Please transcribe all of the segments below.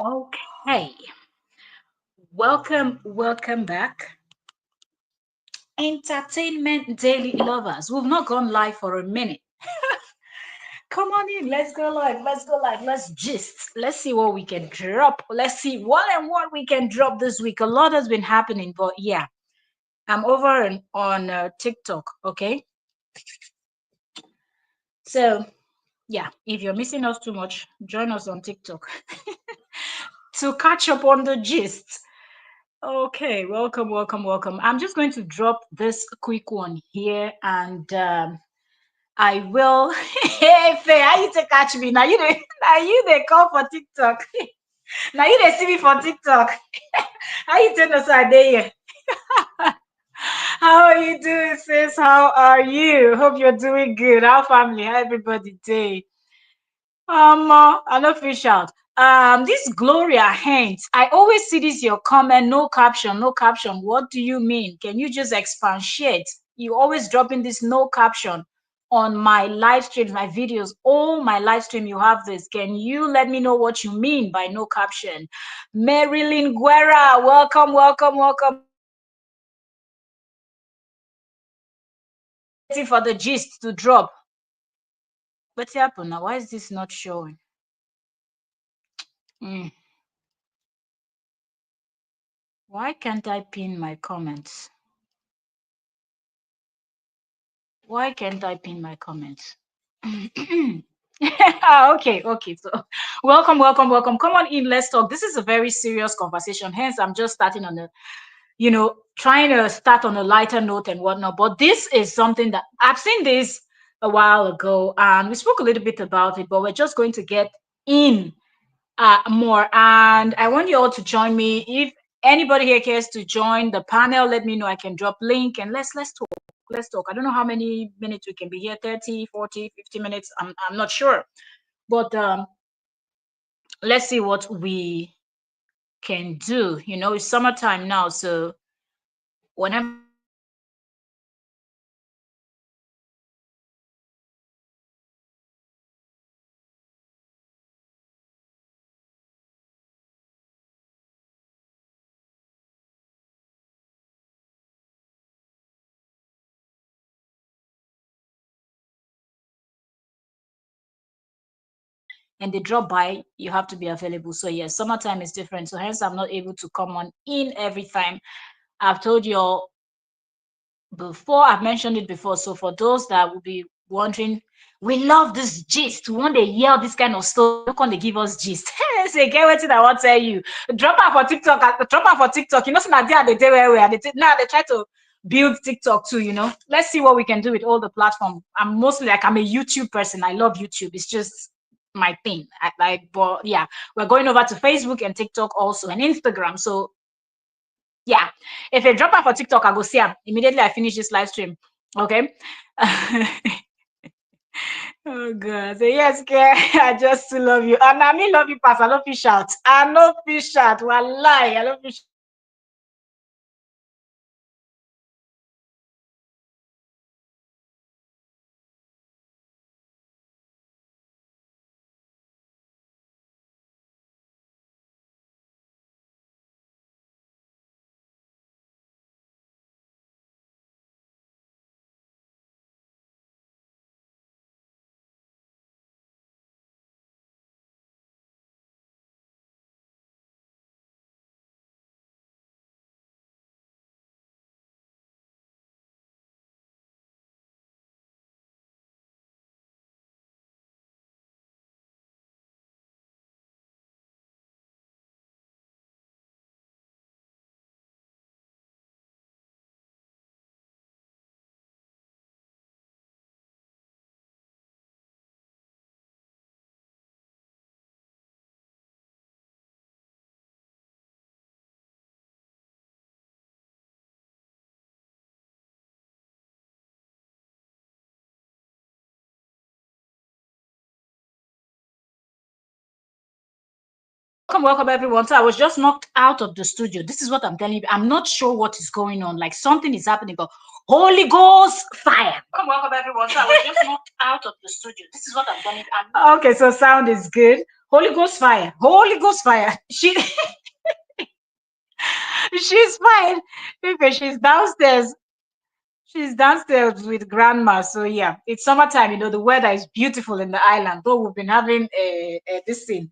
Okay, welcome back. Entertainment Daily Lovers. We've not gone live for a minute. Come on in, let's go live, let's gist. Let's see what we can drop. Let's see what we can drop this week. A lot has been happening, but yeah, I'm over on TikTok, okay? So, yeah, if you're missing us too much, join us on TikTok to catch up on the gist. Okay, welcome. I'm just going to drop this quick one here, and I will. Hey, Faye, how you to catch me? Now you they, now you they call for TikTok. Now you they see me for TikTok. How you tell us I there? How are you doing, sis? How are you? Hope you're doing good. How family? How everybody day? I know fish out. This Gloria Hanks. I always see this your comment, no caption, no caption. What do you mean? Can you just expatiate? You always dropping this no caption on my live streams, my videos, all my live stream. You have this. Can you let me know what you mean by no caption? Marilyn Guerra, welcome. Waiting for the gist to drop. What's happened now? Why is this not showing? Mm. Why can't I pin my comments? Why can't I pin my comments? Okay. So, welcome. Come on in. Let's talk. This is a very serious conversation. Hence, I'm just starting on a, trying to start on a lighter note and whatnot. But this is something that I've seen this a while ago, and we spoke a little bit about it. But we're just going to get in more. And I want you all to join me. If anybody here cares to join the panel, let me know. I can drop link and let's talk. Let's talk. I don't know how many minutes we can be here, 30, 40, 50 minutes. I'm not sure. But let's see what we can do. It's summertime now, so whenever and they drop by, you have to be available. So yes, summertime is different. So hence I'm not able to come on in every time. I've told you all before, I've mentioned it before. So for those that will be wondering, we love this gist. We want to hear this kind of stuff. Look on they give us gist. Say, get what I want to tell you. Drop out for TikTok. Drop out for TikTok. So now they do where now they try to build TikTok too. Let's see what we can do with all the platform. I'm a YouTube person. I love YouTube. It's just my thing. But yeah, we're going over to Facebook and TikTok also and Instagram. So yeah, if I drop out for TikTok, I go see him immediately. I finish this live stream. Okay. Oh God. So yes, girl, I just love you. And I mean love you, pass. I love you shout. I love you shout. Wallahi, I love you welcome everyone. So I was just knocked out of the studio. This is what I'm telling you. I'm not sure what is going on. Like something is happening, but Holy Ghost fire. Welcome everyone. So I was just knocked out of the studio. This is what I'm telling you. Okay, so sound is good. Holy Ghost fire. Holy Ghost fire. She's fine. Okay, she's downstairs. She's downstairs with grandma. So yeah, it's summertime. You know, the weather is beautiful in the island. Though we've been having this thing,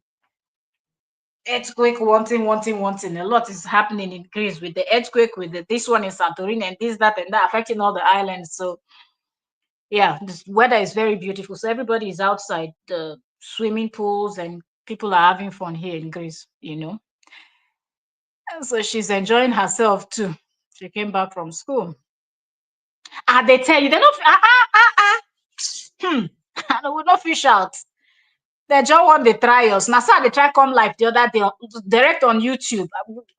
earthquake, wanting. A lot is happening in Greece with the earthquake, with this one in Santorini, and this, that, and that, affecting all the islands. So yeah, this weather is very beautiful. So everybody is outside the swimming pools, and people are having fun here in Greece. You know, and so she's enjoying herself too. She came back from school. Ah, they tell you they're not. Hmm. I will not fish out. They just want the trials. Now, so they try come live the other day, direct on YouTube.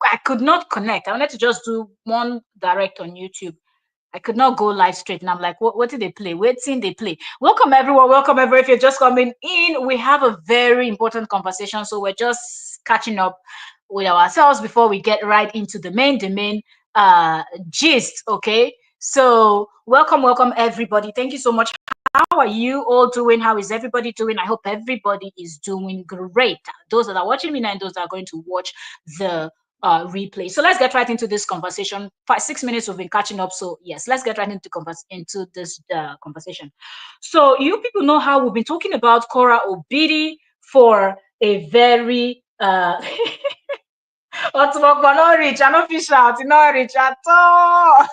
I could not connect. I wanted to just do one direct on YouTube. I could not go live straight. And I'm like, what did they play? Waiting, they play. Welcome, everyone. Welcome, everyone. If you're just coming in, we have a very important conversation. So we're just catching up with ourselves before we get right into the main gist. Okay. So welcome, everybody. Thank you so much. How are you all doing? How is everybody doing? I hope everybody is doing great. Those that are watching me now and those that are going to watch the replay. So let's get right into this conversation. 6 minutes we've been catching up. So yes, let's get right into this conversation. So you people know how we've been talking about Korra obidi for a very not rich, I'm not fish out, not rich at all.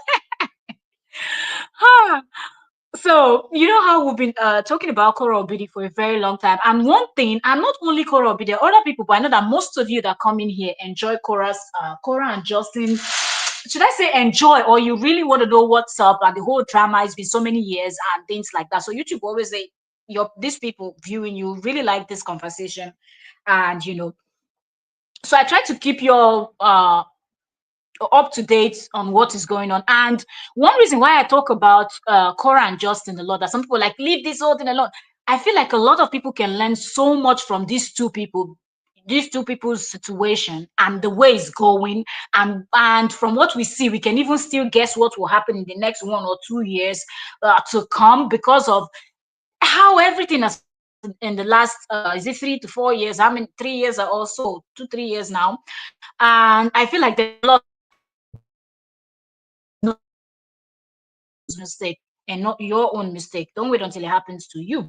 So you know how we've been talking about Korra obidi for a very long time, and one thing, and not only Korra obidi, other people, but I know that most of you that come in here enjoy Korra and Justin. Should I say enjoy, or you really want to know what's up and the whole drama has been so many years and things like that? So YouTube always say these people viewing you really like this conversation, and you know. So I try to keep your up to date on what is going on. And one reason why I talk about Korra and Justin a lot, that some people like leave this whole thing alone. I feel like a lot of people can learn so much from these two people's situation and the way it's going. And from what we see, we can even still guess what will happen in the next 1 or 2 years to come, because of how everything has in the last is it 3 to 4 years? I mean 3 years or also 2-3 years now. And I feel like there's a lot mistake and not your own mistake. Don't wait until it happens to you.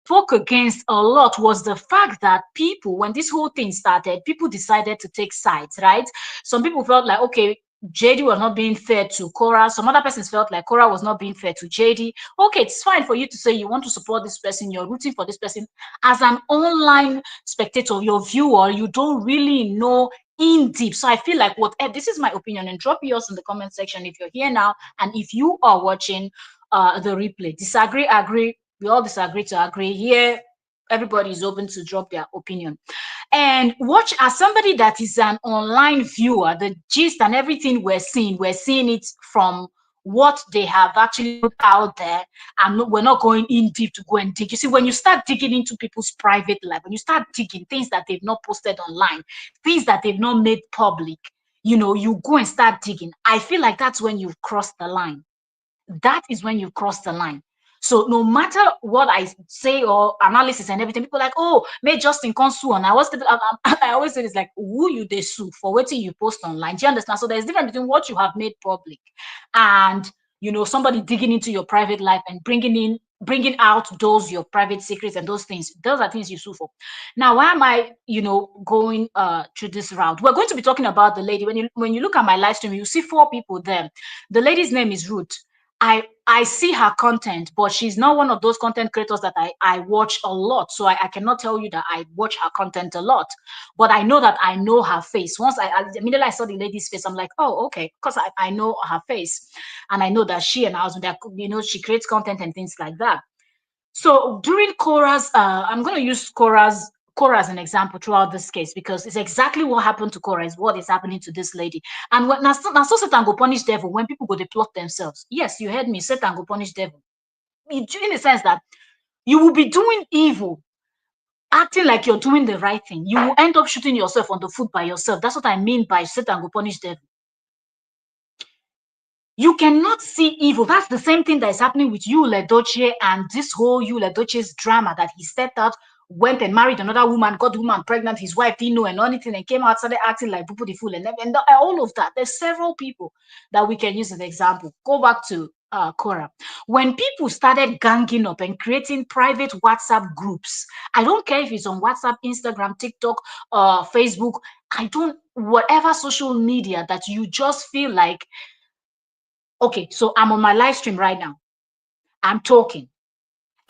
Spoke against a lot was the fact that people, when this whole thing started, people decided to take sides, right? Some people felt like, okay, JD was not being fair to Korra. Some other persons felt like Korra was not being fair to JD. Okay, it's fine for you to say you want to support this person, you're rooting for this person. As an online spectator, your viewer, you don't really know in deep. So I feel like this is my opinion, and drop yours in the comment section if you're here now and if you are watching the replay. Disagree, agree. We all disagree to agree. Here, everybody is open to drop their opinion. And watch, as somebody that is an online viewer, the gist and everything we're seeing it from what they have actually put out there, and we're not going in deep to go and dig. You see, when you start digging into people's private life, when you start digging things that they've not posted online, things that they've not made public, you know, you go and start digging. I feel like that's when you've crossed the line. That is when you cross the line. So no matter what I say or analysis and everything, people are like, oh, may Justin come sue. And I always say it's like, who you they sue for waiting you post online. Do you understand? So there's difference between what you have made public and, you know, somebody digging into your private life and bringing out those your private secrets and those things. Those are things you sue for. Now, why am I, you know, going through this route? We're going to be talking about the lady. When you look at my live stream, you see 4 people there. The lady's name is Ruth. I see her content, but she's not one of those content creators that I watch a lot. So I cannot tell you that I watch her content a lot, but I know that I know her face. Once immediately I saw the lady's face, I'm like, oh, okay, because I know her face, and I know that she and her husband, you know, she creates content and things like that. So during Korra's, I'm going to use Korra as an example throughout this case, because it's exactly what happened to Korra is what is happening to this lady. And when now so Satan go punish devil when people go they plot themselves. Yes, you heard me. Satan go punish devil. In the sense that you will be doing evil, acting like you're doing the right thing, you will end up shooting yourself on the foot by yourself. That's what I mean by Satan will punish devil. You cannot see evil. That's the same thing that is happening with Yul Edochie and this whole Yul Edochie's drama that he stepped out, went and married another woman, got the woman pregnant, his wife didn't know and anything, and came out, started acting like Bupu the fool, and all of that. There's several people that we can use as an example. Go back to Korra. When people started ganging up and creating private WhatsApp groups, I don't care if it's on WhatsApp, Instagram, TikTok, Facebook, whatever social media that you just feel like, okay, so I'm on my live stream right now. I'm talking.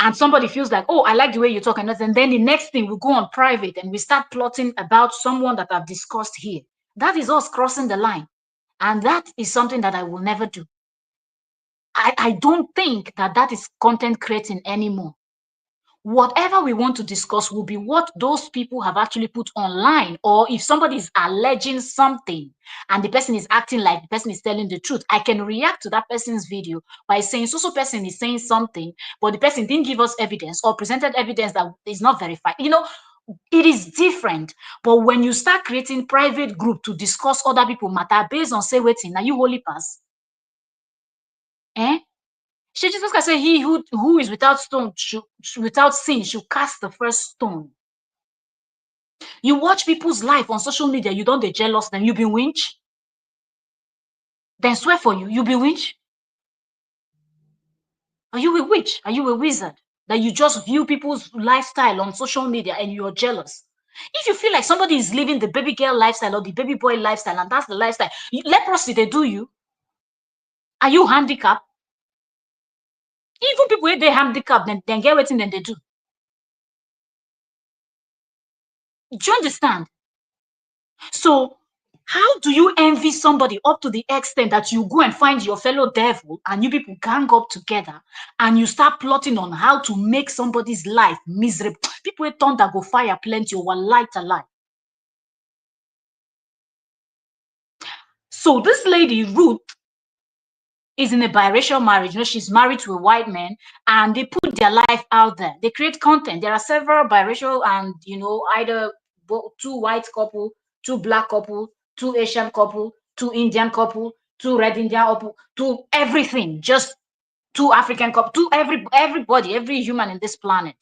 And somebody feels like, oh, I like the way you talk. And then the next thing we go on private and we start plotting about someone that I've discussed here. That is us crossing the line. And that is something that I will never do. I don't think that is content creating anymore. Whatever we want to discuss will be what those people have actually put online, or if somebody is alleging something and the person is acting like the person is telling the truth, I can react to that person's video by saying so person is saying something, but the person didn't give us evidence or presented evidence that is not verified. It is different. But when you start creating private group to discuss other people matter based on say waiting, now you holy pass. Jesus Christ said, he who is without stone, without sin, should cast the first stone. You watch people's life on social media, you don't get jealous, then you be winch. Then swear for you be winch. Are you a witch? Are you a wizard? That you just view people's lifestyle on social media and you're jealous. If you feel like somebody is living the baby girl lifestyle or the baby boy lifestyle, and that's the lifestyle, leprosy, they do you. Are you handicapped? Even people where they handicapped, then get waiting, then they do. Do you understand? So how do you envy somebody up to the extent that you go and find your fellow devil and you people gang up together and you start plotting on how to make somebody's life miserable? People turn that go fire plenty over light alive. So this lady, Ruth, is in a biracial marriage. She's married to a white man and they put their life out there. They create content. There are several biracial and, either two white couple, two black couple, two Asian couple, two Indian couple, two red Indian couple, two everything, just two African couple, two everybody, every human in this planet.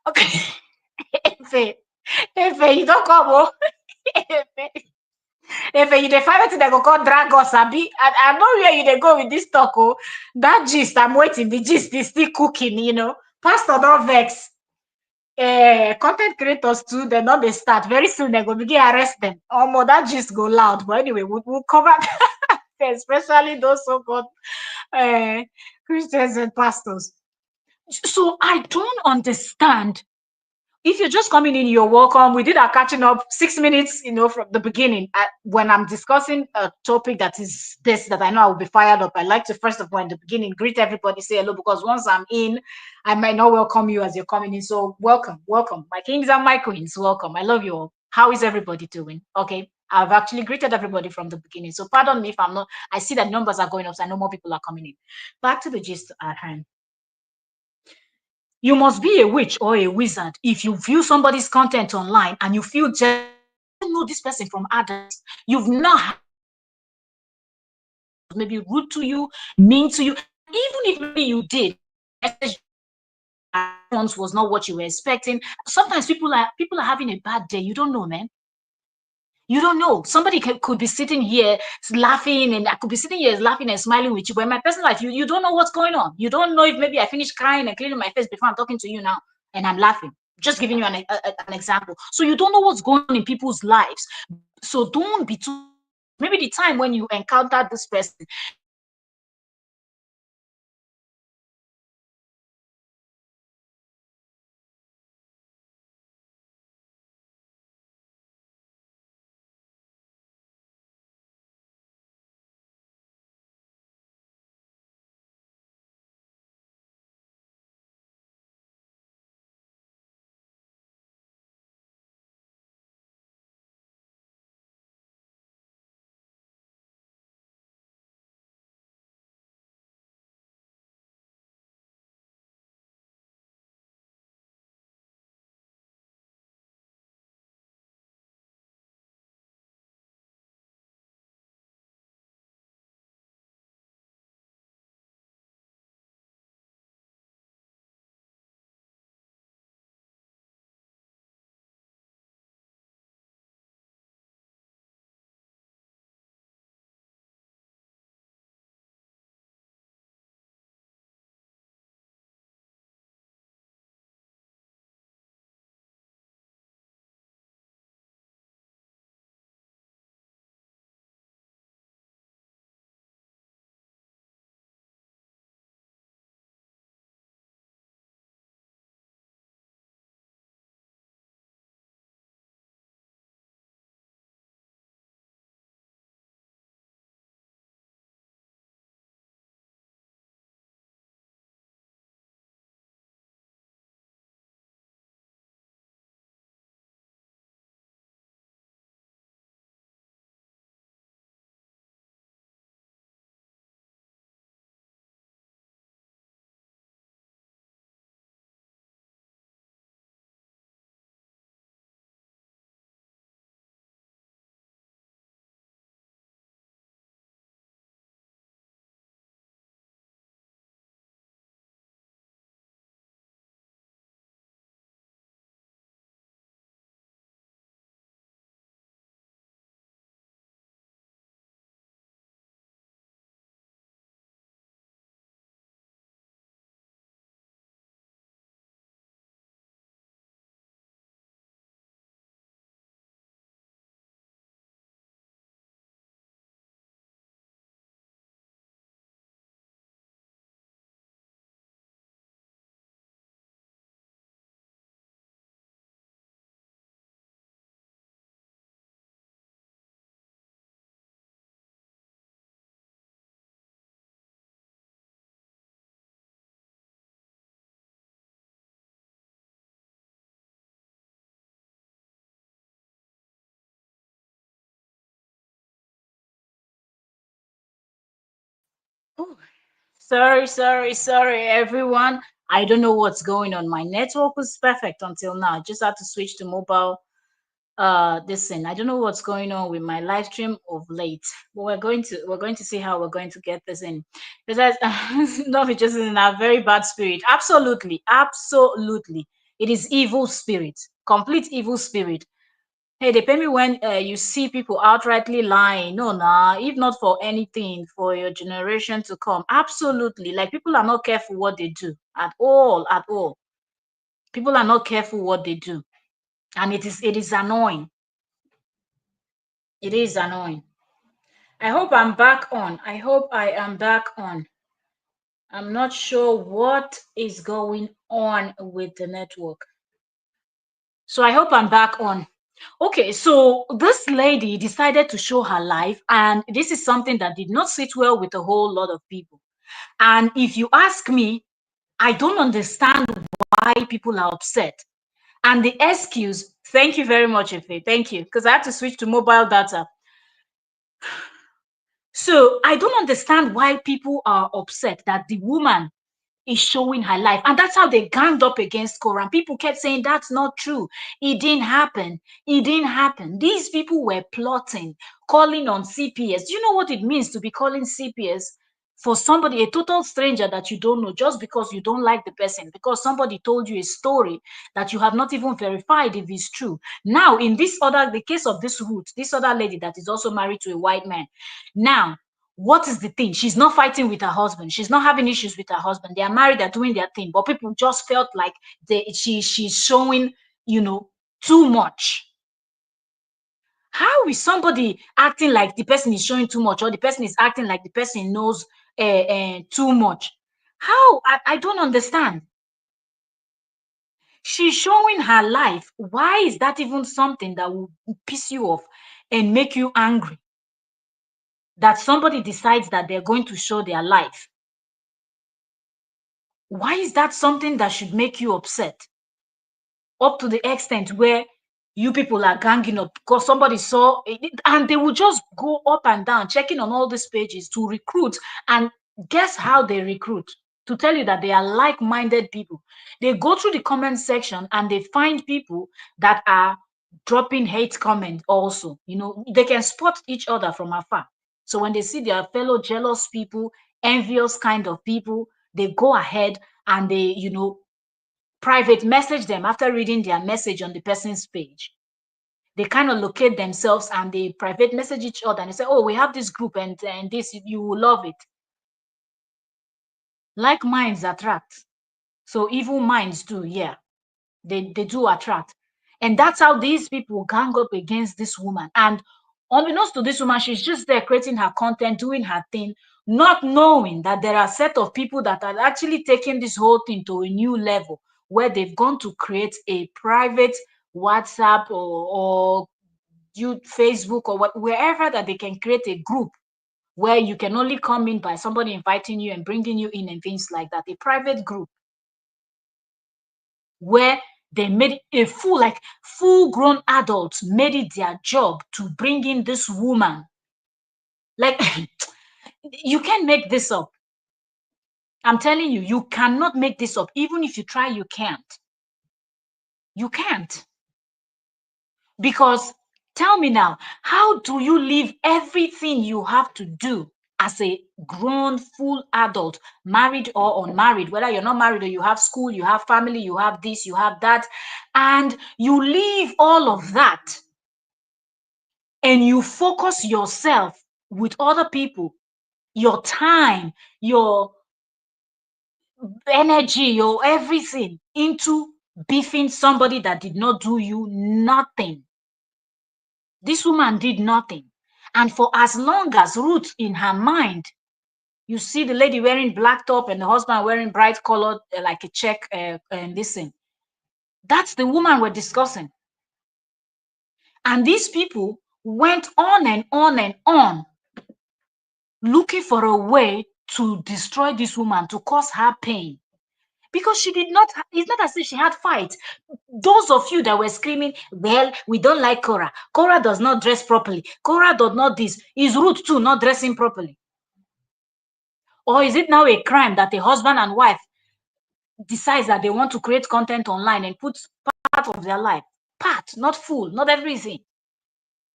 Okay. If you don't come, oh. If you dey find wetin dem go call drag us, abi, I know where you dey go with this talk. Oh, that gist, I'm waiting. The gist is still cooking. Pastor don't vex. Content creators too, they not they start very soon. They go begin arrest them. More that gist go loud. But anyway, we'll cover that, especially those so-called Christians and pastors. So I don't understand. If you're just coming in, you're welcome. We did our catching up 6 minutes, from the beginning. When I'm discussing a topic that is this, that I know I will be fired up, I like to first of all in the beginning greet everybody, say hello, because once I'm in, I might not welcome you as you're coming in. So welcome, my kings and my queens, welcome. I love you all. How is everybody doing? Okay, I've actually greeted everybody from the beginning. So pardon me if I'm not. I see that numbers are going up, so I know more people are coming in. Back to the gist at hand. You must be a witch or a wizard if you view somebody's content online and you feel just know this person from others. You've not maybe rude to you, mean to you. Even if maybe you did, response was not what you were expecting. Sometimes people are having a bad day. You don't know, man. You don't know. Somebody could be sitting here laughing, and I could be sitting here laughing and smiling with you. But in my personal life, you don't know what's going on. You don't know if maybe I finished crying and cleaning my face before I'm talking to you now, and I'm laughing. Just giving you an example. So you don't know what's going on in people's lives. So don't be too. Maybe the time when you encountered this person, Ooh, sorry, everyone. I don't know what's going on. My network was perfect until now. I just had to switch to mobile. This thing. I don't know what's going on with my live stream of late, but we're going to see how we're going to get this in. Because not just in a very bad spirit. Absolutely, it is evil spirit, complete evil spirit. Hey, they pay me when you see people outrightly lying. No, nah, if not for anything, for your generation to come. Absolutely. Like people are not careful what they do at all, at all. People are not careful what they do. And it is annoying. It is annoying. I hope I'm back on. I hope I am back on. I'm not sure what is going on with the network. So I hope I'm back on. Okay, so this lady decided to show her life, and this is something that did not sit well with a whole lot of people. And if you ask me, I don't understand why people are upset. And the excuse, thank you very much, Efe. Thank you. Because I had to switch to mobile data. So I don't understand why people are upset that the woman is showing her life. And that's how they ganged up against Korra. And people kept saying that's not true. It didn't happen. It didn't happen. These people were plotting, calling on CPS. Do you know what it means to be calling CPS for somebody, a total stranger that you don't know, just because you don't like the person, because somebody told you a story that you have not even verified if it's true. Now, in the case of this Ruth, this other lady that is also married to a white man. Now, what is the thing? She's not fighting with her husband. She's not having issues with her husband. They are married, they're doing their thing. But people just felt like she's showing, too much. How is somebody acting like the person is showing too much, or the person is acting like the person knows too much? How? I don't understand. She's showing her life. Why is that even something that will piss you off and make you angry? That somebody decides that they're going to show their life. Why is that something that should make you upset? Up to the extent where you people are ganging up because somebody saw it, and they will just go up and down checking on all these pages to recruit. And guess how they recruit? To tell you that they are like-minded people. They go through the comment section and they find people that are dropping hate comment also. They can spot each other from afar. So when they see their fellow jealous people, envious kind of people, they go ahead and they private message them after reading their message on the person's page. They kind of locate themselves and they private message each other and they say, oh, we have this group and this, you will love it. Like minds attract. So evil minds do, yeah. They do attract. And that's how these people gang up against this woman. And unbeknownst to this woman, she's just there creating her content, doing her thing, not knowing that there are a set of people that are actually taking this whole thing to a new level where they've gone to create a private WhatsApp or Facebook or wherever that they can create a group where you can only come in by somebody inviting you and bringing you in and things like that. A private group where they made it a full-grown adults made it their job to bring in this woman. Like, you can't make this up. I'm telling you, you cannot make this up. Even if you try, you can't. You can't. Because tell me now, how do you leave everything you have to do as a grown, full adult, married or unmarried, whether you're not married or you have school, you have family, you have this, you have that, and you leave all of that and you focus yourself with other people, your time, your energy, your everything into beefing somebody that did not do you nothing. This woman did nothing. And for as long as Ruth in her mind, you see the lady wearing black top and the husband wearing bright colored, like a check, and listen, that's the woman we're discussing. And these people went on and on and on looking for a way to destroy this woman, to cause her pain. Because she did not, it's not as if she had fight. Those of you that were screaming, well, we don't like Korra. Korra does not dress properly. Korra does not this. Is Ruth too not dressing properly? Or is it now a crime that a husband and wife decides that they want to create content online and put part of their life, part, not full, not everything,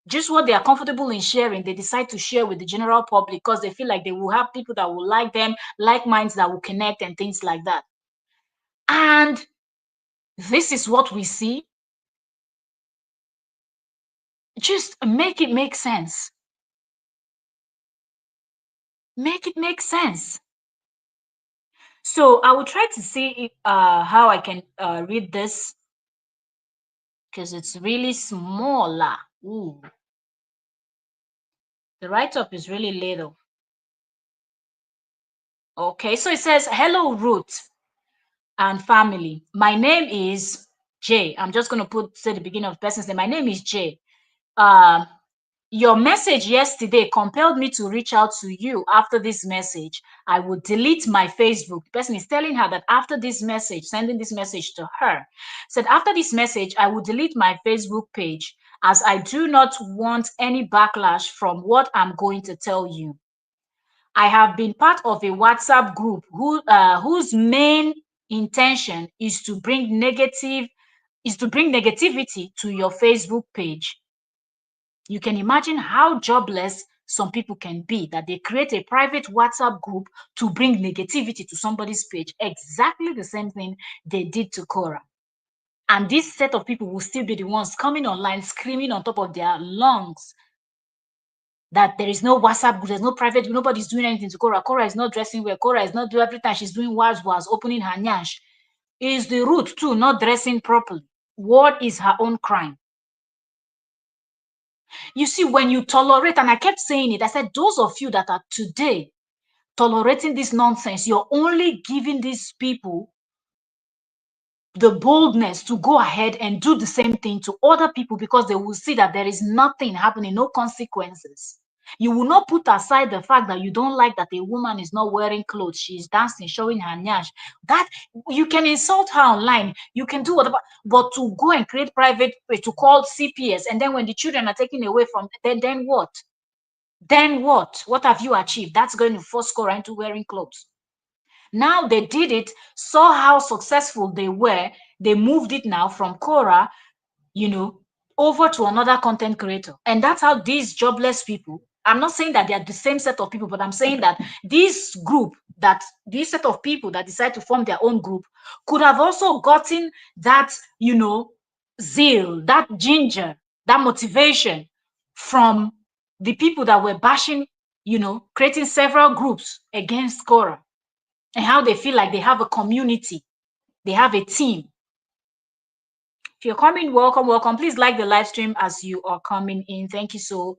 just what they are comfortable in sharing, they decide to share with the general public because they feel like they will have people that will like them, like minds that will connect and things like that. And this is what we see. Just make it make sense. Make it make sense. So I will try to see how I can read this because it's really smaller. Ooh. The write-up is really little. Okay, so it says, hello, Ruth and family. My name is Jay. I'm just going to say the beginning of the person's name. My name is Jay. Um, Your message yesterday compelled me to reach out to you. After this message, I would delete my Facebook. The person is telling her that after this message, sending this message to her, said, after this message, I would delete my Facebook page as I do not want any backlash from what I'm going to tell you. I have been part of a WhatsApp group whose main intention is to bring negativity to your Facebook page. You can imagine how jobless some people can be, that they create a private WhatsApp group to bring negativity to somebody's page. Exactly the same thing they did to Korra. And this set of people will still be the ones coming online screaming on top of their lungs that there is no WhatsApp group, there's no private group, nobody's doing anything to Korra. Korra is not dressing well. Korra is not doing every time she's doing was opening her nyash. Is the root too not dressing properly? What is her own crime? You see, when you tolerate, and I kept saying it, I said, those of you that are today tolerating this nonsense, you're only giving these people the boldness to go ahead and do the same thing to other people because they will see that there is nothing happening, no consequences. You will not put aside the fact that you don't like that a woman is not wearing clothes, she's dancing, showing her nyash. That you can insult her online, you can do whatever, but to go and create private to call CPS, and then when the children are taken away from, then what? Then what? What have you achieved? That's going to force Korra into wearing clothes. Now they did it, saw how successful they were. They moved it now from Korra, over to another content creator. And that's how these jobless people, I'm not saying that they are the same set of people, but I'm saying that this set of people that decide to form their own group could have also gotten that, zeal, that ginger, that motivation from the people that were bashing, creating several groups against Korra, and how they feel like they have a community, they have a team. If you're coming, welcome, welcome. Please like the live stream as you are coming in. Thank you so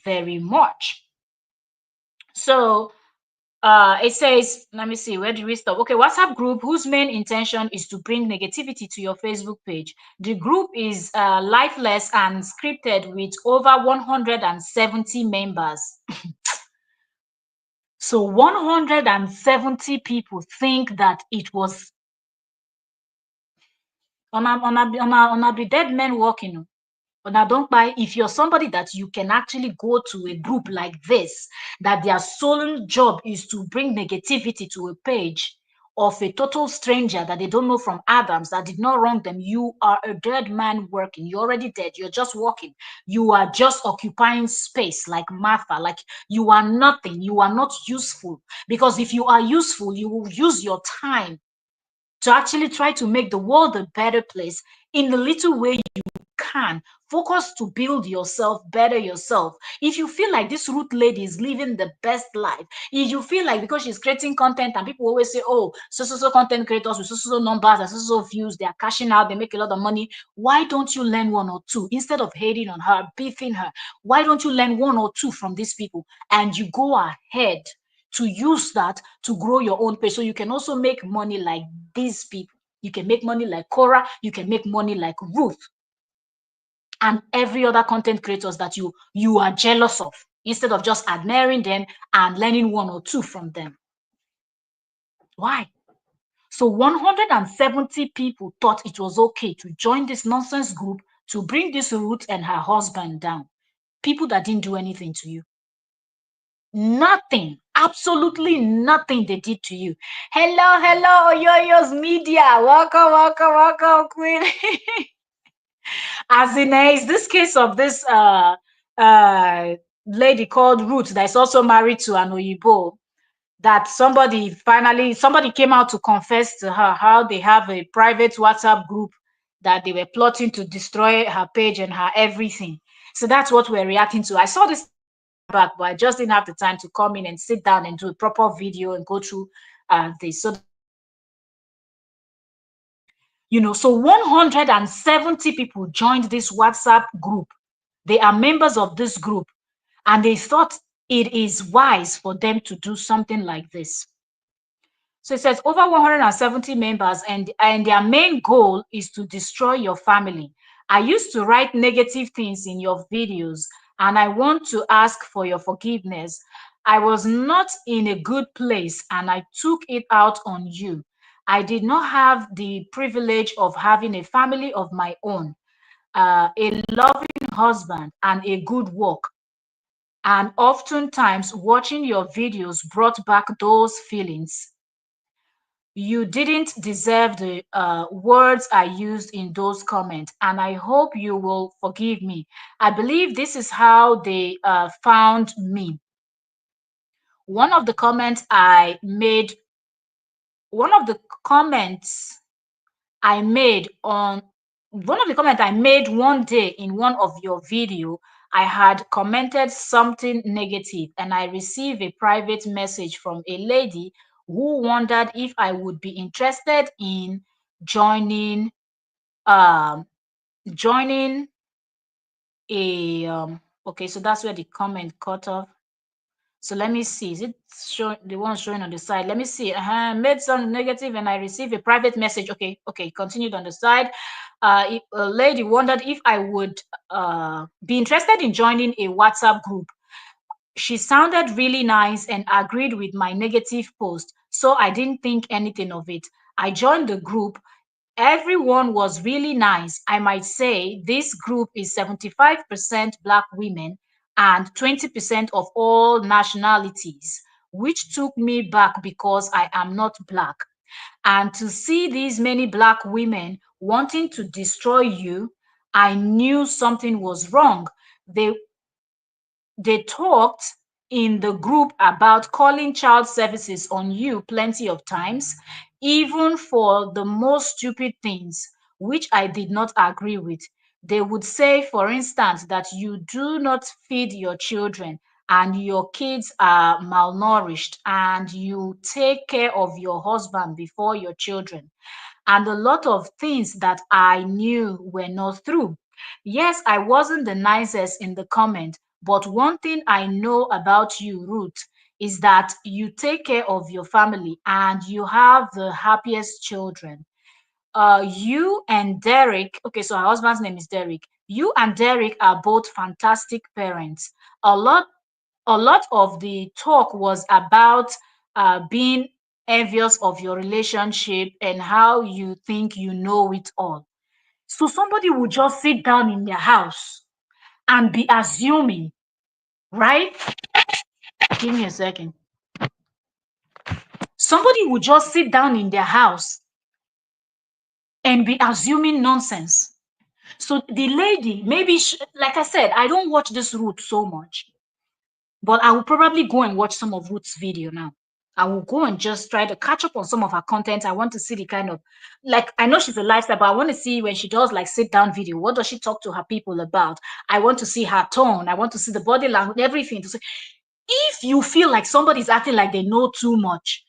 very much. So it says, let me see, where do we stop? Okay, WhatsApp group whose main intention is to bring negativity to your Facebook page. The group is lifeless and scripted with over 170 members. So 170 people think that it was on a be dead men walking. Now, don't buy. If you're somebody that you can actually go to a group like this, that their sole job is to bring negativity to a page of a total stranger that they don't know from Adams, that did not wrong them, you are a dead man working. You're already dead. You're just walking. You are just occupying space like Martha. Like you are nothing. You are not useful. Because if you are useful, you will use your time to actually try to make the world a better place in the little way you can. Focus to build yourself, better yourself. If you feel like this Ruth lady is living the best life, if you feel like because she's creating content and people always say, oh, so content creators with so numbers and so views, they are cashing out, they make a lot of money. Why don't you learn one or two? Instead of hating on her, beefing her, why don't you learn one or two from these people and you go ahead to use that to grow your own page so you can also make money like these people. You can make money like Korra, you can make money like Ruth and every other content creators that you are jealous of, instead of just admiring them and learning one or two from them. Why? So 170 people thought it was okay to join this nonsense group to bring this Ruth and her husband down. People that didn't do anything to you. Nothing, absolutely nothing they did to you. Hello, hello, Oyoyo's media. Welcome, welcome, welcome, Queen. As in, is this case of this lady called Ruth that is also married to an Oyibo, that somebody came out to confess to her how they have a private WhatsApp group that they were plotting to destroy her page and her everything. So that's what we're reacting to. I saw this back, but I just didn't have the time to come in and sit down and do a proper video and go through this. So so 170 people joined this WhatsApp group. They are members of this group, and they thought it is wise for them to do something like this. So it says over 170 members, and their main goal is to destroy your family. I used to write negative things in your videos, and I want to ask for your forgiveness. I was not in a good place, and I took it out on you. I did not have the privilege of having a family of my own, a loving husband, and a good work. And oftentimes, watching your videos brought back those feelings. You didn't deserve the words I used in those comments, and I hope you will forgive me. I believe this is how they found me. One of the comments I made, one of the comments I made on one of the comments I made one day in one of your video, I had commented something negative, and I received a private message from a lady who wondered if I would be interested in joining um joining a okay, so that's where the comment cut off. So let me see. Is it showing the one showing on the side? Let me see. Made some negative and I received a private message. Okay, okay, continued on the side. A lady wondered if I would be interested in joining a WhatsApp group. She sounded really nice and agreed with my negative post, so I didn't think anything of it. I joined the group. Everyone was really nice. I might say this group is 75% Black women and 20% of all nationalities, which took me back because I am not Black. And to see these many Black women wanting to destroy you, I knew something was wrong. They they talked in the group about calling child services on you plenty of times, even for the most stupid things, which I did not agree with. They would say, for instance, that you do not feed your children and your kids are malnourished and you take care of your husband before your children, and a lot of things that I knew were not true. Yes, I wasn't the nicest in the comment, but one thing I know about you, Ruth, is that you take care of your family and you have the happiest children. You and Derek, okay, so her husband's name is Derek. You and Derek are both fantastic parents. A lot a lot of the talk was about being envious of your relationship and how you think you know it all. So somebody would just sit down in their house and be assuming, right? Give me a second. Somebody would just sit down in their house and be assuming nonsense. So the lady, maybe, like I said, I don't watch this route so much. But I will probably go and watch some of Ruth's video now. I will go and just try to catch up on some of her content. I want to see the kind of, like, I know she's a lifestyle, but I want to see when she does like sit down video, what does she talk to her people about? I want to see her tone. I want to see the body language, everything. To say, if you feel like somebody's acting like they know too much,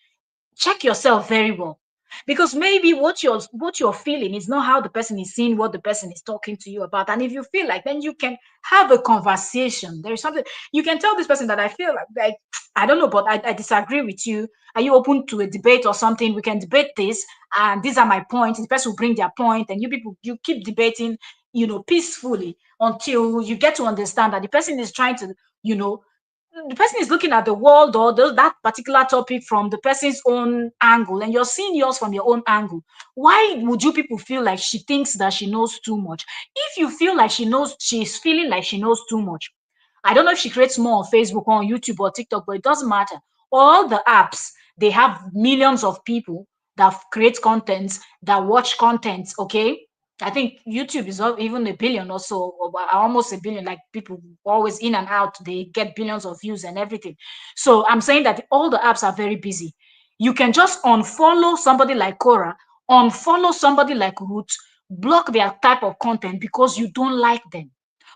check yourself very well, because maybe what you're feeling is not how the person is seeing what the person is talking to you about. And if you feel like, then you can have a conversation. There is something you can tell this person that I feel like I don't know, but I disagree with you. Are you open to a debate or something? We can debate this, and these are my points. The person will bring their point, and you people, you keep debating, peacefully, until you get to understand that the person is trying to, you know the person is looking at the world or that particular topic from the person's own angle, and you're seeing yours from your own angle. Why would you people feel like she thinks that she knows too much? If you feel like she's feeling like she knows too much, I don't know if she creates more on Facebook or on YouTube or TikTok, but it doesn't matter. all the apps, they have millions of people that create content, that watch content, okay? I think YouTube is even a billion or so, or almost a billion, like people always in and out, they get billions of views and everything. So I'm saying that all the apps are very busy. You can just unfollow somebody like Korra, unfollow somebody like Ruth, block their type of content because you don't like them.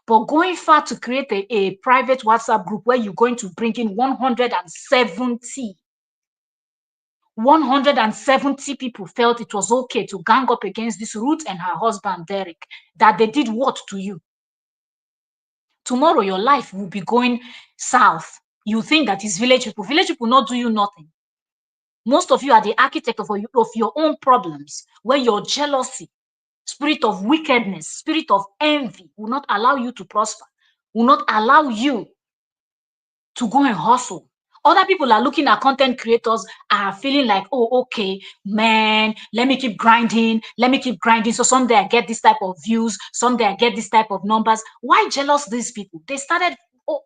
But going far to create a private WhatsApp group where you're going to bring in 170 people felt it was okay to gang up against this Ruth and her husband, Derek, that they did what to you? Tomorrow, your life will be going south. You think that it's village people. Village people not do you nothing. Most of you are the architect of your own problems, where your jealousy, spirit of wickedness, spirit of envy will not allow you to prosper, will not allow you to go and hustle. Other people are looking at content creators, are feeling like, oh, okay, man, let me keep grinding, let me keep grinding. So someday I get this type of views, someday I get this type of numbers. Why jealous these people? They started, oh,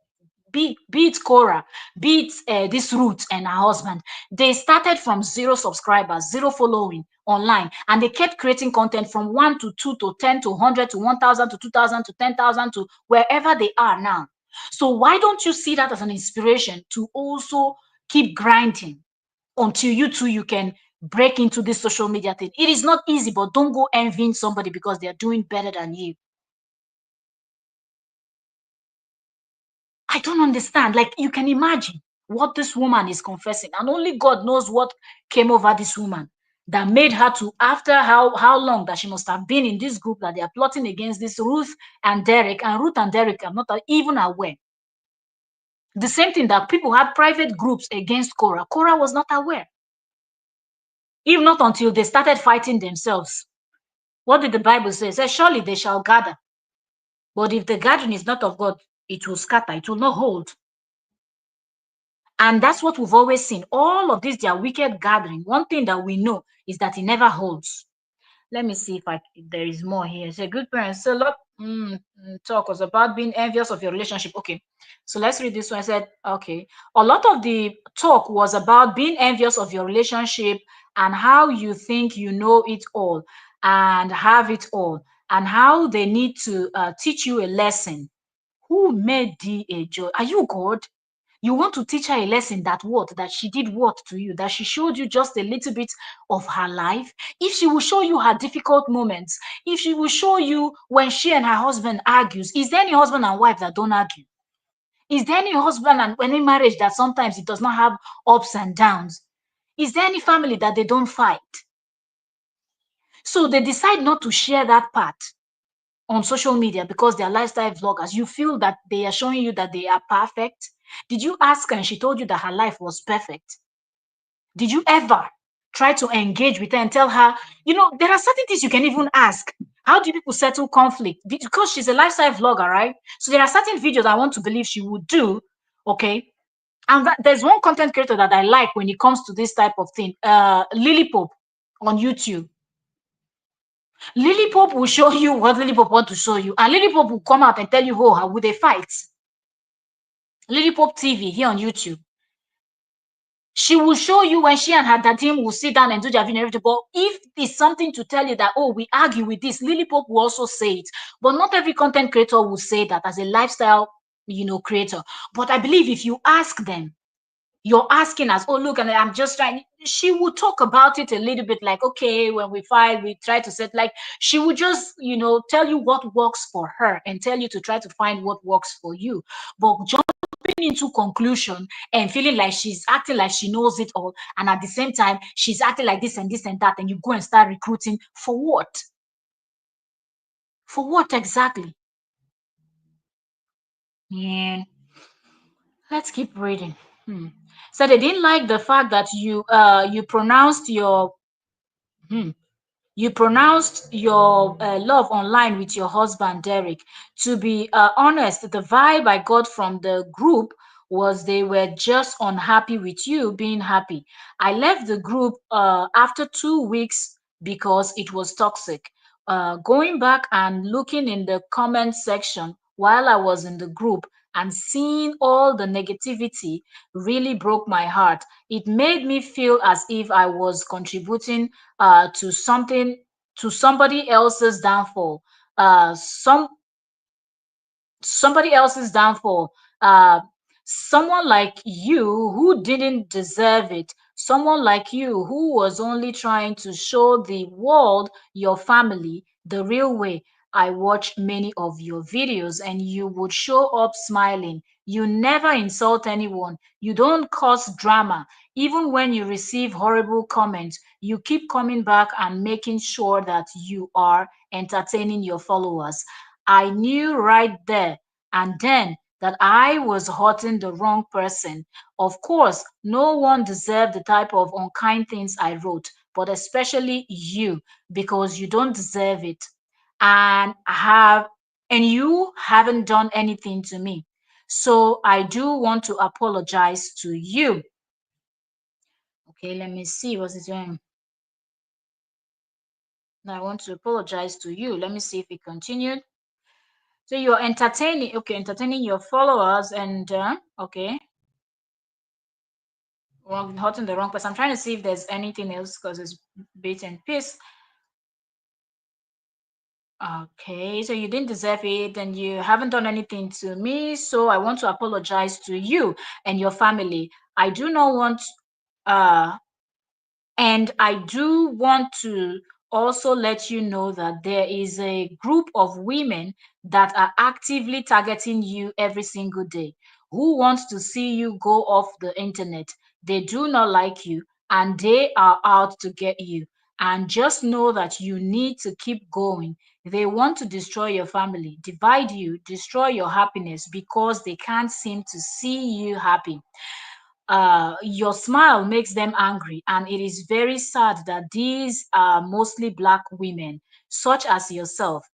be it Korra, be it this Ruth and her husband. They started from 0 subscribers, 0 following online, and they kept creating content from 1 to 2 to 10 to 100 to 1,000 to 2,000 to 10,000 to wherever they are now. So why don't you see that as an inspiration to also keep grinding until you too you can break into this social media thing? It is not easy, but don't go envying somebody because they're doing better than you. I don't understand. Like, you can imagine what this woman is confessing, and only God knows what came over this woman that made her to, after how long that she must have been in this group that they are plotting against this Ruth and Derek, and Ruth and Derek are not even aware. The same thing that people had private groups against Korra. Korra was not aware. If not until they started fighting themselves. What did the Bible say? It says, surely they shall gather. But if the gathering is not of God, it will scatter, it will not hold. And that's what we've always seen. All of this, their wicked gathering. One thing that we know is that it never holds. Let me see if there is more here. It's a good parent. So lot talk was about being envious of your relationship. Okay, so let's read this one. I said, okay, a lot of the talk was about being envious of your relationship and how you think you know it all and have it all, and how they need to teach you a lesson. Who made thee a joy? Are you God? You want to teach her a lesson that what? That she did what to you? That she showed you just a little bit of her life? If she will show you her difficult moments, if she will show you when she and her husband argues, is there any husband and wife that don't argue? Is there any husband and any marriage that sometimes it does not have ups and downs? Is there any family that they don't fight? So they decide not to share that part on social media because they are lifestyle vloggers. You feel that they are showing you that they are perfect. Did you ask her and she told you that her life was perfect? Did you ever try to engage with her and tell her, there are certain things you can even ask. How do people settle conflict? Because she's a lifestyle vlogger, right? So there are certain videos I want to believe she would do, okay? And there's one content creator that I like when it comes to this type of thing, Lily Pope on YouTube. Lily Pope will show you what Lily Pope want to show you, and Lily Pope will come out and tell you, how would they fight? Lily Pope TV here on YouTube. She will show you when she and her team will sit down and do their video and everything. But if it's something to tell you that, we argue with this, Lily Pope will also say it. But not every content creator will say that as a lifestyle, creator. But I believe if you ask them, you're asking us, look, and I'm just trying. She will talk about it a little bit, like, okay, when we fight, we try to set, like, she would just, tell you what works for her and tell you to try to find what works for you. But jumping into conclusion and feeling like she's acting like she knows it all, and at the same time, she's acting like this and this and that, and you go and start recruiting for what? For what exactly? Yeah. Let's keep reading. So they didn't like the fact that you pronounced your love online with your husband Derek. To be honest, the vibe I got from the group was they were just unhappy with you being happy. I left the group after 2 weeks because it was toxic. Going back and looking in the comment section while I was in the group, and seeing all the negativity really broke my heart. It made me feel as if I was contributing to something, to somebody else's downfall. Somebody else's downfall. Uh, Someone like you who didn't deserve it. Someone like you who was only trying to show the world, your family, the real way. I watched many of your videos and you would show up smiling. You never insult anyone. You don't cause drama. Even when you receive horrible comments, you keep coming back and making sure that you are entertaining your followers. I knew right there and then that I was hurting the wrong person. Of course, no one deserved the type of unkind things I wrote, but especially you, because you don't deserve it. And you haven't done anything to me. So I do want to apologize to you. Okay, let me see what's it doing. I want to apologize to you. Let me see if it continued. So you're entertaining, okay, entertaining your followers and okay, well, hurting the wrong person. I'm trying to see if there's anything else because it's bit and piece. Okay, so you didn't deserve it and you haven't done anything to me, so I want to apologize to you and your family. I do not want uh And I do want to also let you know that there is a group of women that are actively targeting you every single day who wants to see you go off the internet. They do not like you and they are out to get you. And just know that you need to keep going. They want to destroy your family, divide you, destroy your happiness because they can't seem to see you happy. Your smile makes them angry, and it is very sad that these are mostly Black women, such as yourself.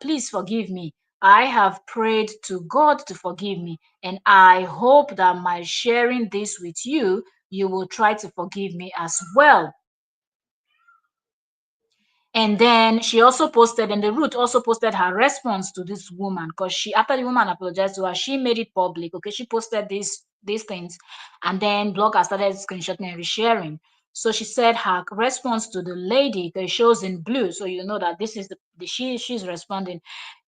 Please forgive me. I have prayed to God to forgive me, and I hope that by sharing this with you, you will try to forgive me as well. And then she also posted, and the Ruth also posted her response to this woman because she, after the woman apologized to her, she made it public. Okay, she posted these things, and then blogger started screenshotting and resharing. So she said her response to the lady, because it shows in blue, so you know that this is she's responding.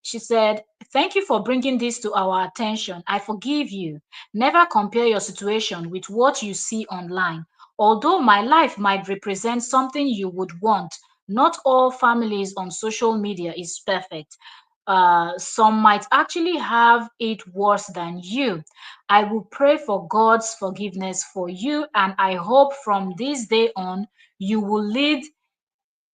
She said, "Thank you for bringing this to our attention. I forgive you. Never compare your situation with what you see online. Although my life might represent something you would want, not all families on social media is perfect. Some might actually have it worse than you. I will pray for God's forgiveness for you, and I hope from this day on you will lead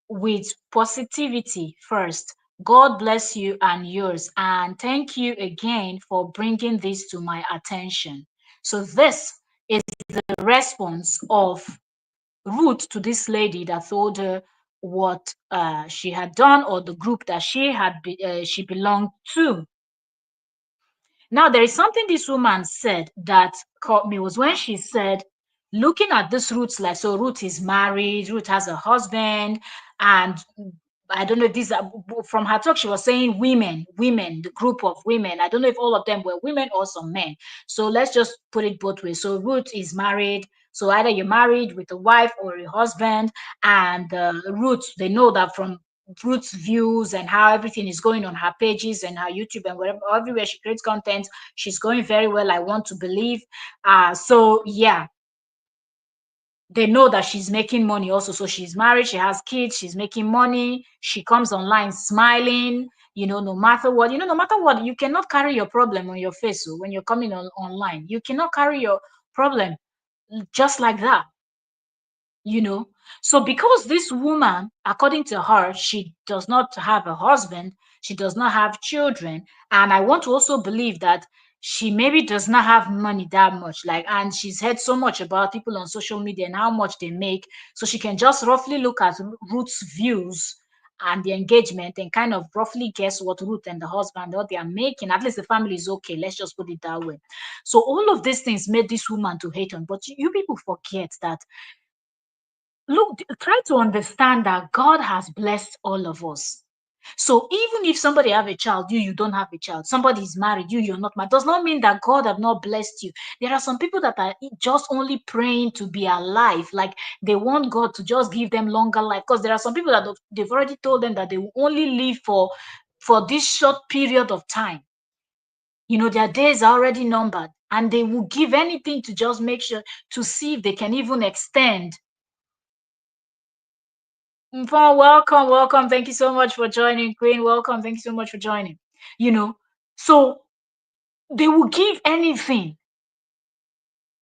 with positivity first. God bless you and yours, and thank you again for bringing this to my attention." So this is the response of Ruth to this lady that told her what she had done, or the group that she belonged to. Now, there is something this woman said that caught me, was when she said, looking at this Ruth's life. So Ruth is married, Ruth has a husband, and I don't know if these are from her talk. She was saying women, the group of women. I don't know if all of them were women or some men. So let's just put it both ways. So Ruth is married. So either you're married with a wife or a husband, and Ruth, they know that from Ruth's views and how everything is going on her pages and her YouTube and wherever, everywhere she creates content, she's going very well. I want to believe. So yeah, they know that she's making money also. So she's married, she has kids, she's making money. She comes online smiling, no matter what, no matter what, you cannot carry your problem on your face. So when you're coming online, you cannot carry your problem just like that you know so because this woman, according to her, she does not have a husband, she does not have children, and I want to also believe that she maybe does not have money that much, like, and she's heard so much about people on social media and how much they make, so she can just roughly look at Ruth's views and the engagement and kind of roughly guess what Ruth and the husband, what they are making. At least the family is okay, let's just put it that way. So all of these things made this woman to hate on, but you people forget that, look, try to understand that God has blessed all of us. So even if somebody have a child, you don't have a child, somebody is married, you're not married, does not mean that God have not blessed you. There are some people that are just only praying to be alive, like they want God to just give them longer life. Because there are some people that they've already told them that they will only live for this short period of time. Their days are already numbered, and they will give anything to just make sure to see if they can even extend. Welcome, welcome. Thank you so much for joining, Queen. Welcome. Thank you so much for joining. So they will give anything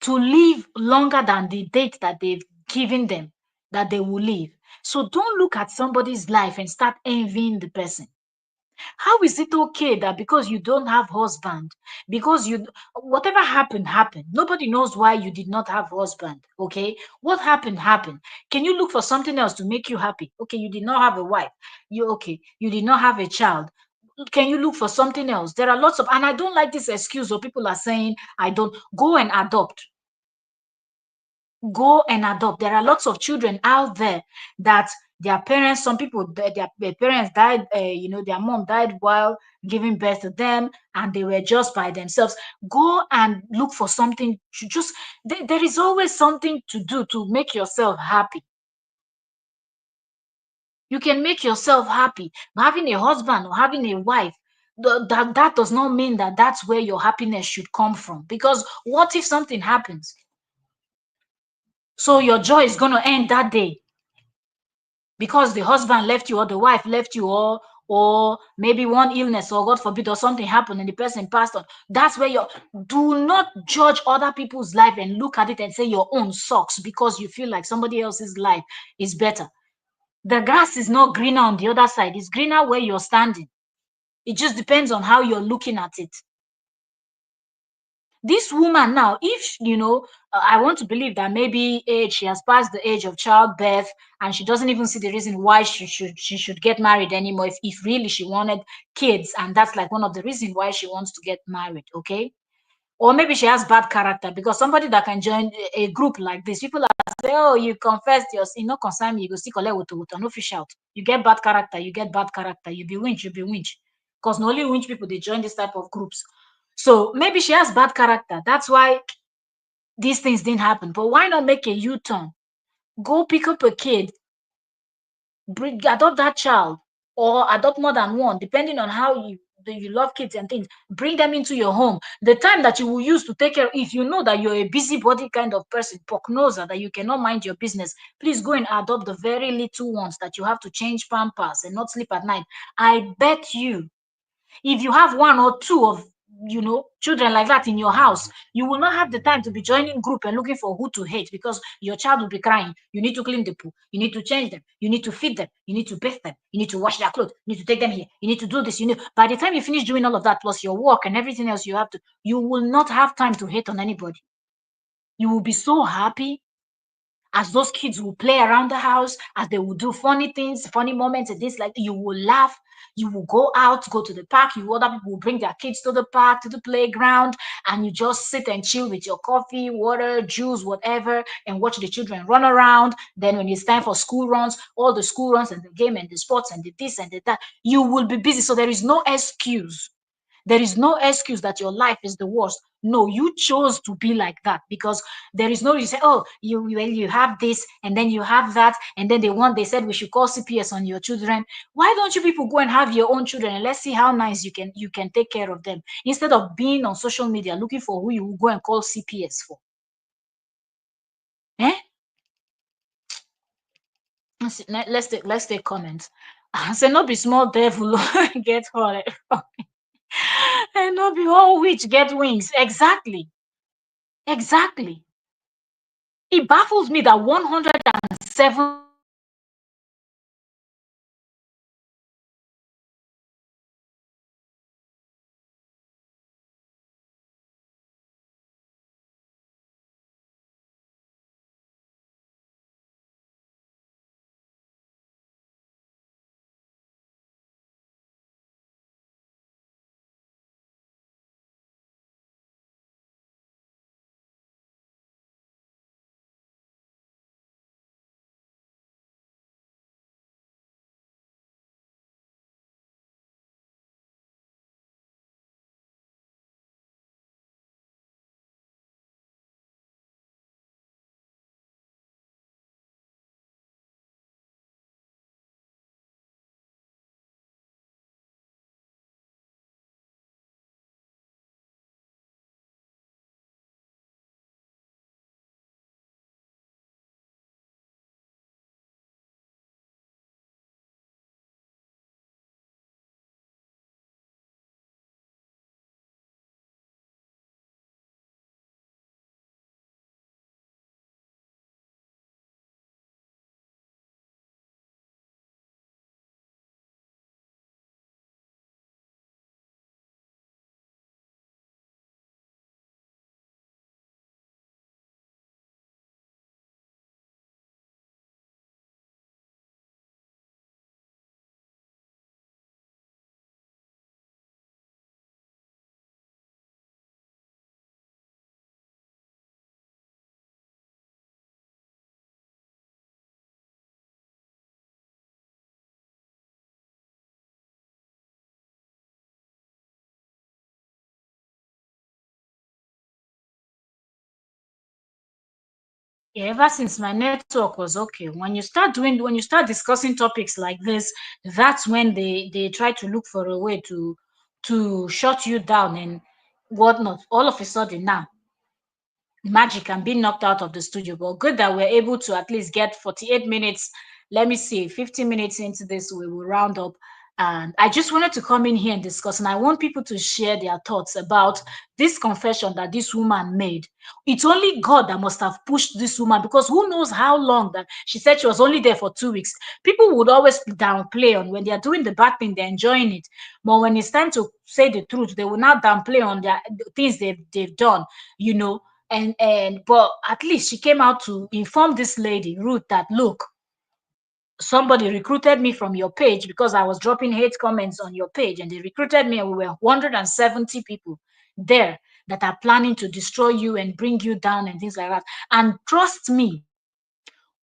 to live longer than the date that they've given them that they will live. So don't look at somebody's life and start envying the person. How is it okay that because you don't have husband, because whatever happened, nobody knows why you did not have husband? Okay, what happened? Can you look for something else to make you happy? Okay, you did not have a wife. You did not have a child. Can you look for something else? There are lots of, and I don't like this excuse or people are saying I don't. Go and adopt. Go and adopt. There are lots of children out there that their parents, some people, their parents died, their mom died while giving birth to them, and they were just by themselves. Go and look for something to just, there is always something to do to make yourself happy. You can make yourself happy. Having a husband or having a wife, that does not mean that that's where your happiness should come from. Because what if something happens? So your joy is going to end that day because the husband left you or the wife left you, or maybe one illness, or God forbid, or something happened and the person passed on. That's where do not judge other people's life and look at it and say your own sucks because you feel like somebody else's life is better. The grass is not greener on the other side. It's greener where you're standing. It just depends on how you're looking at it. This woman now, if I want to believe that maybe she has passed the age of childbirth and she doesn't even see the reason why she should get married anymore, if really she wanted kids, and that's like one of the reasons why she wants to get married. Okay, or maybe she has bad character, because somebody that can join a group like this, people are say, oh, you confessed your sin, no concern me, you go still collect with no fish out. You get bad character, you be winch, because not only winch people they join this type of groups. So maybe she has bad character, that's why these things didn't happen. But why not make a U-turn? Go pick up a kid, adopt that child, or adopt more than one, depending on how you love kids and things. Bring them into your home. The time that you will use to take care, if you know that you're a busybody kind of person, prognoser, that you cannot mind your business, please go and adopt the very little ones that you have to change pampers and not sleep at night. I bet you, if you have one or two of children like that in your house, you will not have the time to be joining group and looking for who to hate, because your child will be crying. You need to clean the poo, you need to change them, you need to feed them, you need to bathe them, you need to wash their clothes, you need to take them here, you need to do this. By the time you finish doing all of that, plus your work and everything else you will not have time to hate on anybody. You will be so happy as those kids will play around the house, as they will do funny things, funny moments, and things like that. You will laugh, you will go out, go to the park, other people will bring their kids to the park, to the playground, and you just sit and chill with your coffee, water, juice, whatever, and watch the children run around. Then when it's time for school runs, all the school runs and the game and the sports and the this and the that, you will be busy. So there is no excuse. There is no excuse that your life is the worst. No, you chose to be like that, because there is no reason. Oh, you have this and then you have that, and then they said we should call CPS on your children. Why don't you people go and have your own children, and let's see how nice you can take care of them, instead of being on social media looking for who you will go and call CPS for? Eh? Let's take comments. I say no be small devil get hurt. And no be all witch get wings. Exactly. Exactly. It baffles me that 107 Ever since my network was okay, when you start discussing topics like this, that's when they try to look for a way to shut you down and whatnot. All of a sudden now, magic and being knocked out of the studio. But good that we're able to at least get 48 minutes. Let me see, 15 minutes into this, we will round up. And I just wanted to come in here and discuss, and I want people to share their thoughts about this confession that this woman made. It's only God that must have pushed this woman, because who knows how long that she said she was only there for 2 weeks. People would always downplay on when they are doing the bad thing, they're enjoying it. But when it's time to say the truth, they will not downplay on their things they've done, you know. And but at least she came out to inform this lady Ruth that, look, somebody recruited me from your page because I was dropping hate comments on your page, and they recruited me, and we were 170 people there that are planning to destroy you and bring you down and things like that. And trust me,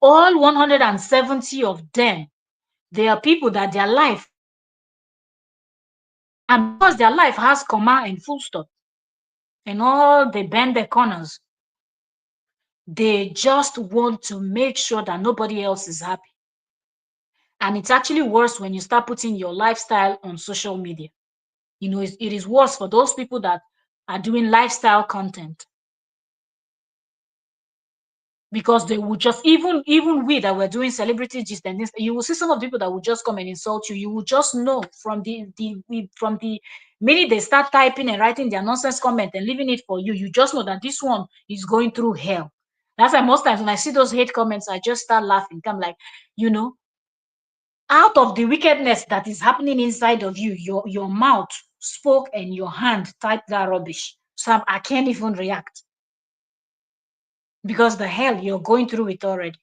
all 170 of them, they are people that their life, and because their life has comma and full stop and all, they bend their corners, they just want to make sure that nobody else is happy. And it's actually worse when you start putting your lifestyle on social media. You know, it is worse for those people that are doing lifestyle content, because they would just, even we that were doing celebrity gist and this, you will see some of the people that will just come and insult you. You will just know from from the minute they start typing and writing their nonsense comment and leaving it for you, you just know that this one is going through hell. That's why most times when I see those hate comments, I just start laughing. I'm like, you know, out of the wickedness that is happening inside of you, your mouth spoke and your hand typed that rubbish. So I can't even react, because the hell, you're going through it already.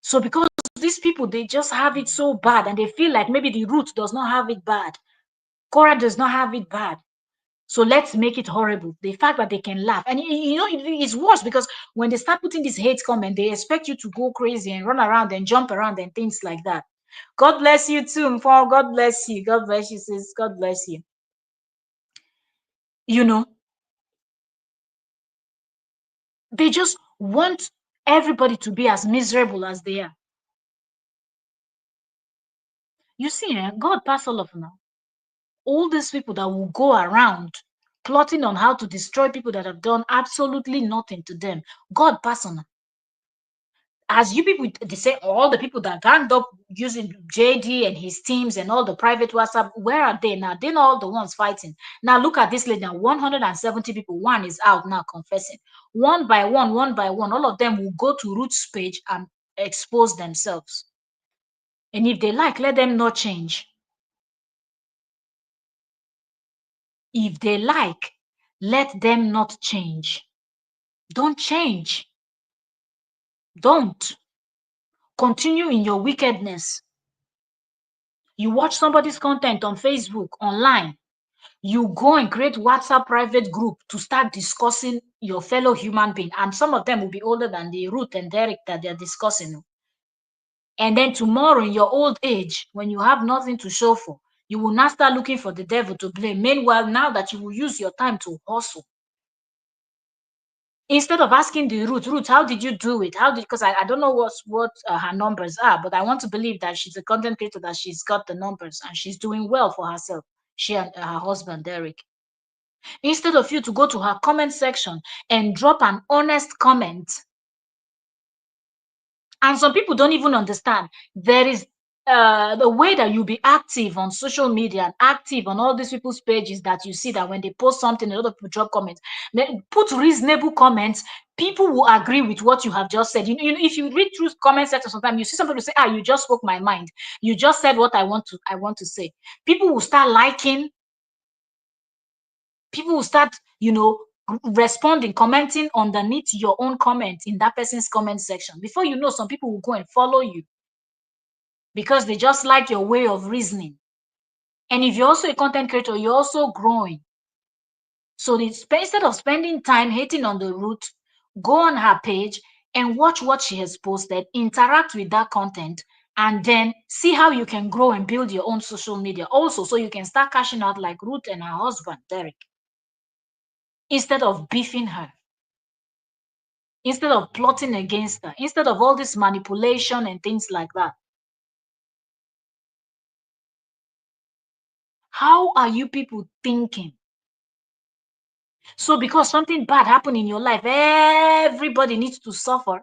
So because these people, they just have it so bad, and they feel like maybe the Ruth does not have it bad, Korra does not have it bad, so let's make it horrible. The fact that they can laugh, and you know, it's worse, because when they start putting this hate comment, they expect you to go crazy and run around and jump around and things like that. God bless you too, Mfo. God bless you. God bless you, sis. God bless you. You know, they just want everybody to be as miserable as they are. You see, God pass all of them now. All these people that will go around plotting on how to destroy people that have done absolutely nothing to them, God pass on them. As you people, they say all the people that ganged up using JD and his teams and all the private WhatsApp, where are they now? They're not all the ones fighting. Now look at this lady now, 170 people. One is out now confessing. One by one, all of them will go to Ruth's page and expose themselves. And if they like, let them not change. If they like, let them not change. Don't change. Don't. Continue in your wickedness. You watch somebody's content on Facebook, online. You go and create WhatsApp private group to start discussing your fellow human being. And some of them will be older than the Ruth and Derek that they're discussing. And then tomorrow, in your old age, when you have nothing to show for, you will now start looking for the devil to blame. Meanwhile, now that you will use your time to hustle, instead of asking the Ruth, how did you do it? How did, because I don't know what her numbers are, but I want to believe that she's a content creator, that she's got the numbers and she's doing well for herself. She and her husband, Derek. Instead of you to go to her comment section and drop an honest comment. And some people don't even understand. There is the way that you be active on social media and active on all these people's pages, that you see that when they post something, a lot of people drop comments. Then put reasonable comments. People will agree with what you have just said. If you read through comment section, sometimes you see somebody say, "Ah, you just spoke my mind. You just said what I want to say." People will start liking. People will start, responding, commenting underneath your own comment in that person's comment section. Before you know, some people will go and follow you because they just like your way of reasoning. And if you're also a content creator, you're also growing. So instead of spending time hating on the Ruth, go on her page and watch what she has posted, interact with that content, and then see how you can grow and build your own social media also, so you can start cashing out like Ruth and her husband, Derek, instead of beefing her. instead of plotting against her, instead of all this manipulation and things like that. How are you people thinking? So because something bad happened in your life, everybody needs to suffer.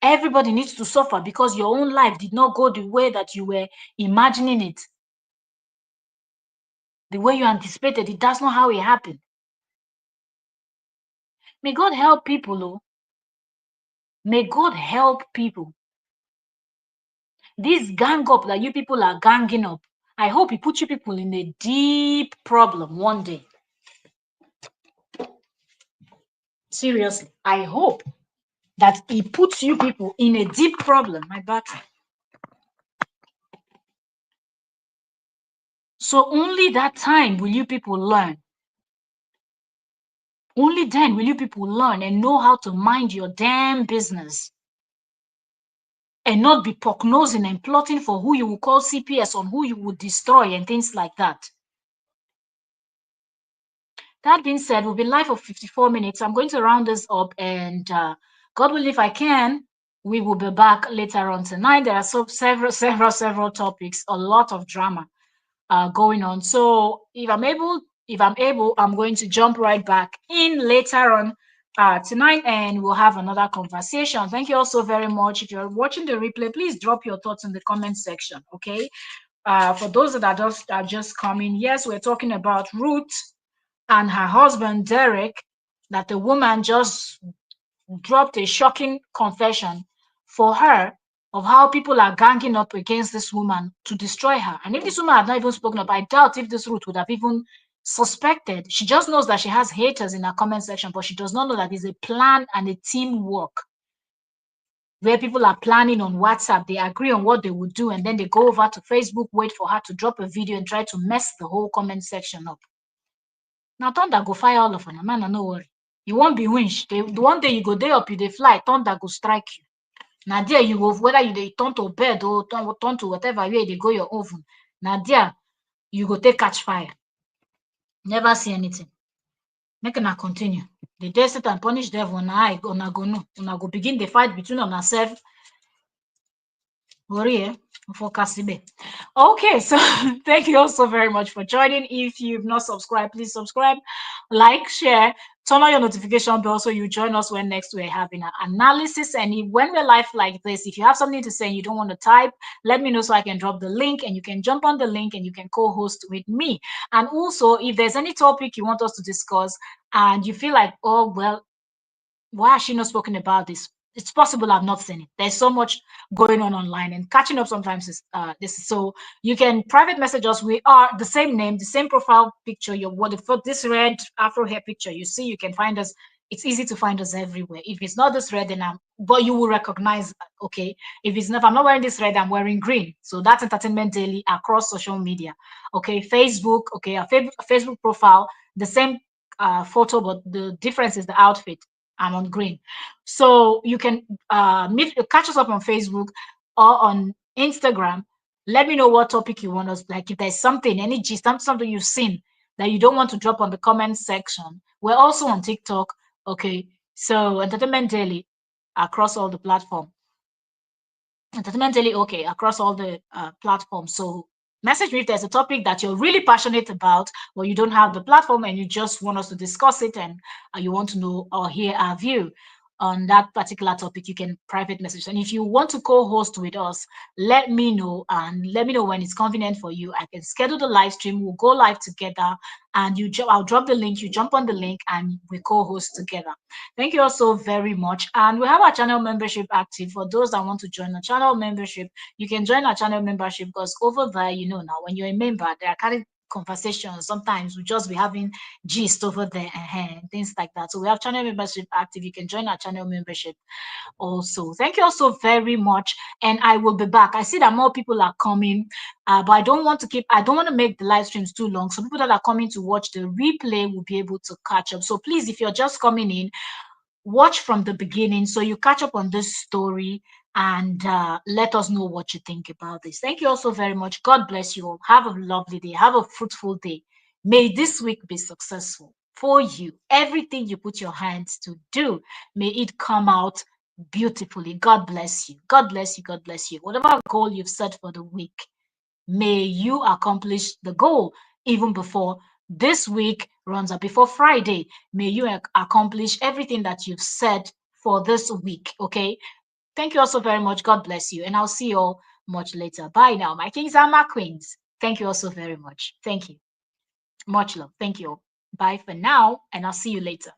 Everybody needs to suffer because your own life did not go the way that you were imagining it. The way you anticipated it. That's not how it happened. May God help people, oh. May God help people. This gang up that you people are ganging up, I hope it puts you people in a deep problem one day. Seriously, I hope that it puts you people in a deep problem. My battery. So only that time will you people learn. Only then will you people learn and know how to mind your damn business. And not be prognosing and plotting for who you will call CPS, on who you would destroy and things like that. That being said, we've been live for 54 minutes. I'm going to round this up, and God will, if I can, we will be back later on tonight. There are several topics, a lot of drama going on. So if I'm able, I'm going to jump right back in later on tonight, and we'll have another conversation. Thank you all so very much. If you're watching the replay, please drop your thoughts in the comment section. Okay. For those that are just coming, yes, we're talking about Ruth and her husband Derek, that the woman just dropped a shocking confession for her of how people are ganging up against this woman to destroy her. And if this woman had not even spoken up, I doubt if this Ruth would have even suspected. She just knows that she has haters in her comment section, but she does not know that it's a plan and a teamwork where people are planning on WhatsApp. They agree on what they would do, and then they go over to Facebook, wait for her to drop a video and try to mess the whole comment section up. Now thunder go fire all of them, man, no worry. You won't be winch. The one day you go day up, you they fly, thunder go strike you. Now there you go, whether you they turn to bed or turn to whatever way they go your oven. Now there you go take catch fire. Never see anything. Make una continue. The day sit and punish devil, una go no. Una go begin the fight between on yourself. Worry, for Kasibe. Okay, so thank you all so very much for joining. If you've not subscribed, please subscribe, like, share, turn on your notification bell so you join us when next we're having an analysis. And when we're live like this, if you have something to say and you don't want to type, let me know so I can drop the link, and you can jump on the link and you can co-host with me. And also, if there's any topic you want us to discuss and you feel like, oh, well, why has she not spoken about this? It's possible I've not seen it. There's so much going on online, and catching up sometimes is this. So you can private message us. We are the same name, the same profile picture. Your what for this red afro hair picture you see, you can find us. It's easy to find us everywhere. If it's not this red, then but you will recognize. Okay, if I'm not wearing this red, I'm wearing green. So that's Entertainment Daily across social media. Okay, Facebook. Okay, our Facebook profile, the same photo, but the difference is the outfit. I'm on green. So you can catch us up on Facebook or on Instagram. Let me know what topic you want us, like if there's something, any gist, something you've seen that you don't want to drop on the comment section. We're also on TikTok. Okay. So Entertainment Daily across all the platforms. Entertainment Daily, okay, across all the platforms. So message me if there's a topic that you're really passionate about, or you don't have the platform and you just want us to discuss it, and you want to know or hear our view on that particular topic. You can private message. And if you want to co-host with us, let me know, and let me know when it's convenient for you. I can schedule the live stream. We'll go live together, and I'll drop the link. You jump on the link, and we co-host together. Thank you all so very much. And we have our channel membership active. For those that want to join the channel membership, you can join our channel membership, because over there, now when you're a member, there are kind of conversations. Sometimes we just be having gist over there and things like that. So we have channel membership active. You can join our channel membership also. Thank you also very much, and I will be back. I see that more people are coming, but I don't want to make the live streams too long, so people that are coming to watch the replay will be able to catch up. So please, if you're just coming in, watch from the beginning so you catch up on this story, and let us know what you think about this. Thank you also very much. God bless you all. Have a lovely day. Have a fruitful day. May this week be successful. for you. Everything you put your hands to do, may it come out beautifully. God bless you. God bless you. God bless you. Whatever goal you've set for the week, may you accomplish the goal even before this week runs up, before Friday. May you accomplish everything that you've said for this week. Okay. Thank you also very much. God bless you. And I'll see you all much later. Bye now. My kings and my queens. Thank you also very much. Thank you. Much love. Thank you all. Bye for now. And I'll see you later.